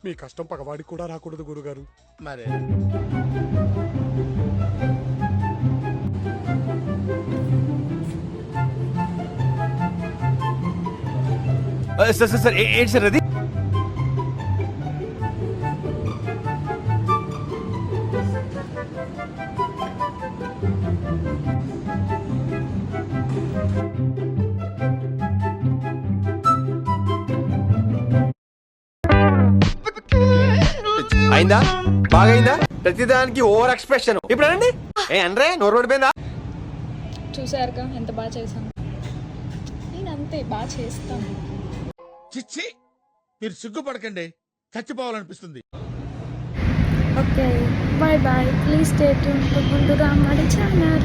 మీ కష్టం పగవాడికి కూడా రాకూడదు గురుగారు. మరి సార్ సార్ సార్ ఏంటి సార్ అది? అయిందా? బాగైందా? ప్రతిదానికి ఓవర్ ఎక్స్ప్రెషన్. ఇప్పుడు అనండి. అనరే నోరు పడిపోయిందా? చూసారుగా ఎంత బాగా చేశాను. నేను అంతే బాగా చేస్తాను. చిచ్చి, మీరు సిగ్గుపడకండి, చచ్చిపోవాలనిపిస్తుంది. Okay, bye bye. Please stay tuned to Gundu Ramadi channel.